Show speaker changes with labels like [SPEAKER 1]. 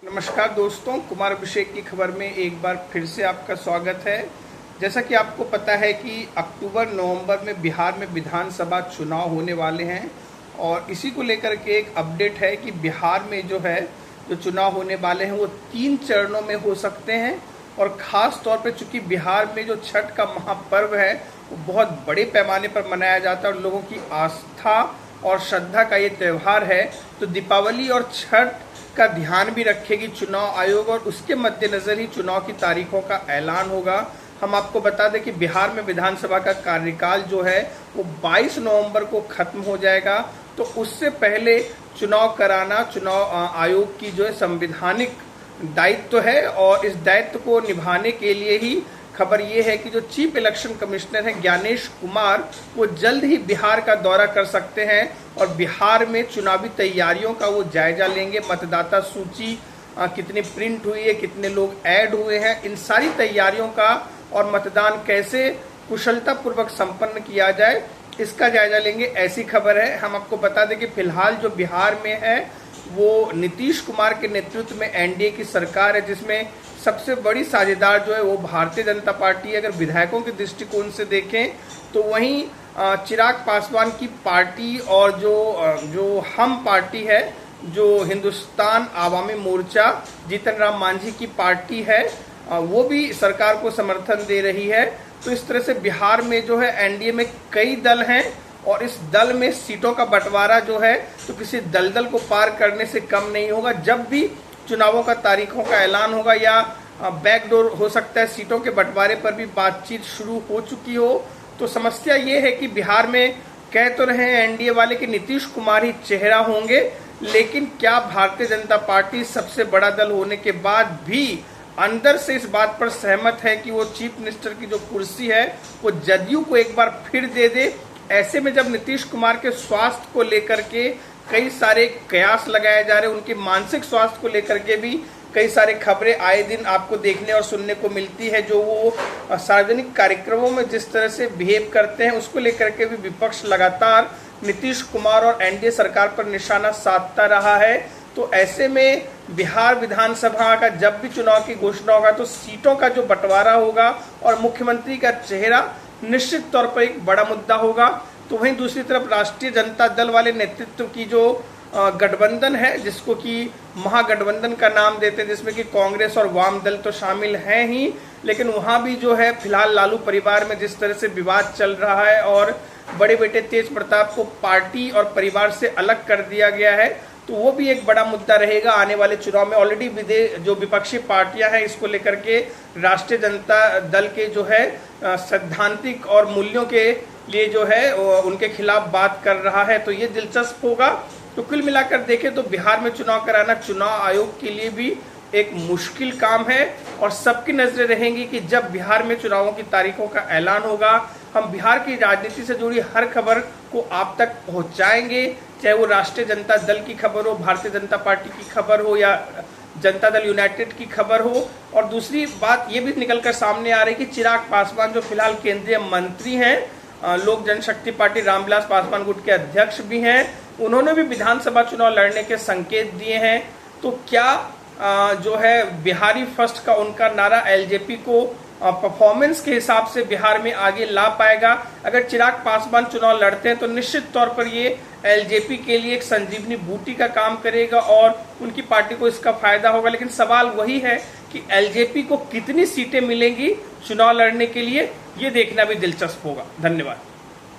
[SPEAKER 1] नमस्कार दोस्तों, कुमार अभिषेक की खबर में एक बार फिर से आपका स्वागत है। जैसा कि आपको पता है कि अक्टूबर-नवंबर में बिहार में विधानसभा चुनाव होने वाले हैं और इसी को लेकर के एक अपडेट है कि बिहार में जो चुनाव होने वाले हैं वो 3 चरणों में हो सकते हैं। और ख़ास तौर पे चूँकि बिहार में जो छठ का महापर्व है वो बहुत बड़े पैमाने पर मनाया जाता है और लोगों की आस्था और श्रद्धा का ये त्यौहार है, तो दीपावली और छठ का ध्यान भी रखेगी चुनाव आयोग और उसके मद्देनज़र ही चुनाव की तारीखों का ऐलान होगा। हम आपको बता दें कि बिहार में विधानसभा का कार्यकाल जो है वो 22 नवंबर को ख़त्म हो जाएगा, तो उससे पहले चुनाव कराना चुनाव आयोग की जो है संवैधानिक दायित्व है। और इस दायित्व को निभाने के लिए ही खबर ये है कि जो चीफ इलेक्शन कमिश्नर हैं ज्ञानेश कुमार, वो जल्द ही बिहार का दौरा कर सकते हैं और बिहार में चुनावी तैयारियों का वो जायजा लेंगे। मतदाता सूची कितनी प्रिंट हुई है, कितने लोग ऐड हुए हैं, इन सारी तैयारियों का और मतदान कैसे कुशलतापूर्वक संपन्न किया जाए इसका जायजा लेंगे, ऐसी खबर है। हम आपको बता दें कि फिलहाल जो बिहार में है वो नीतीश कुमार के नेतृत्व में एनडीए की सरकार है, जिसमें सबसे बड़ी साझेदार जो है वो भारतीय जनता पार्टी है। अगर विधायकों के दृष्टिकोण से देखें तो वहीं चिराग पासवान की पार्टी और जो हम पार्टी है, जो हिंदुस्तान आवामी मोर्चा जीतन राम मांझी की पार्टी है, वो भी सरकार को समर्थन दे रही है। तो इस तरह से बिहार में जो है एनडीए में कई दल हैं और इस दल में सीटों का बंटवारा जो है तो किसी दलदल को पार करने से कम नहीं होगा। जब भी चुनावों का तारीखों का ऐलान होगा या बैकडोर हो सकता है सीटों के बंटवारे पर भी बातचीत शुरू हो चुकी हो। तो समस्या ये है कि बिहार में कह तो रहे हैं एनडीए वाले कि नीतीश कुमार ही चेहरा होंगे, लेकिन क्या भारतीय जनता पार्टी सबसे बड़ा दल होने के बाद भी अंदर से इस बात पर सहमत है कि वो चीफ मिनिस्टर की जो कुर्सी है वो जदयू को एक बार फिर दे दे। ऐसे में जब नीतीश कुमार के स्वास्थ्य को लेकर के कई सारे कयास लगाए जा रहे हैं, उनके मानसिक स्वास्थ्य को लेकर के भी कई सारे खबरें आए दिन आपको देखने और सुनने को मिलती है, जो वो सार्वजनिक कार्यक्रमों में जिस तरह से बिहेव करते हैं उसको लेकर के भी विपक्ष लगातार नीतीश कुमार और एनडीए सरकार पर निशाना साधता रहा है। तो ऐसे में बिहार विधानसभा का जब भी चुनाव की घोषणा होगा तो सीटों का जो बंटवारा होगा और मुख्यमंत्री का चेहरा निश्चित तौर पर एक बड़ा मुद्दा होगा। तो वहीं दूसरी तरफ राष्ट्रीय जनता दल वाले नेतृत्व की जो गठबंधन है, जिसको कि महागठबंधन का नाम देते हैं, जिसमें कि कांग्रेस और वाम दल तो शामिल हैं ही, लेकिन वहाँ भी जो है फिलहाल लालू परिवार में जिस तरह से विवाद चल रहा है और बड़े बेटे तेज प्रताप को पार्टी और परिवार से अलग कर दिया गया है, तो वो भी एक बड़ा मुद्दा रहेगा आने वाले चुनाव में। ऑलरेडी जो विपक्षी पार्टियां हैं इसको लेकर के राष्ट्रीय जनता दल के जो है सैद्धांतिक और मूल्यों के लिए जो है उनके खिलाफ बात कर रहा है, तो ये दिलचस्प होगा। तो कुल मिलाकर देखें तो बिहार में चुनाव कराना चुनाव आयोग के लिए भी एक मुश्किल काम है और सबकी नजरें रहेंगी कि जब बिहार में चुनावों की तारीखों का ऐलान होगा हम बिहार की राजनीति से जुड़ी हर खबर को आप तक पहुंचाएंगे, चाहे वो राष्ट्रीय जनता दल की खबर हो, भारतीय जनता पार्टी की खबर हो या जनता दल यूनाइटेड की खबर हो। और दूसरी बात ये भी निकलकर सामने आ रही है कि चिराग पासवान जो फिलहाल केंद्रीय मंत्री हैं, लोक जनशक्ति पार्टी रामविलास पासवान गुट के अध्यक्ष भी हैं, उन्होंने भी विधानसभा चुनाव लड़ने के संकेत दिए हैं। तो क्या जो है बिहारी फर्स्ट का उनका नारा एलजेपी को परफॉर्मेंस के हिसाब से बिहार में आगे ला पाएगा? अगर चिराग पासवान चुनाव लड़ते हैं तो निश्चित तौर पर ये एलजेपी के लिए एक संजीवनी बूटी का काम करेगा और उनकी पार्टी को इसका फायदा होगा। लेकिन सवाल वही है कि एलजेपी को कितनी सीटें मिलेंगी चुनाव लड़ने के लिए, ये देखना भी दिलचस्प होगा। धन्यवाद।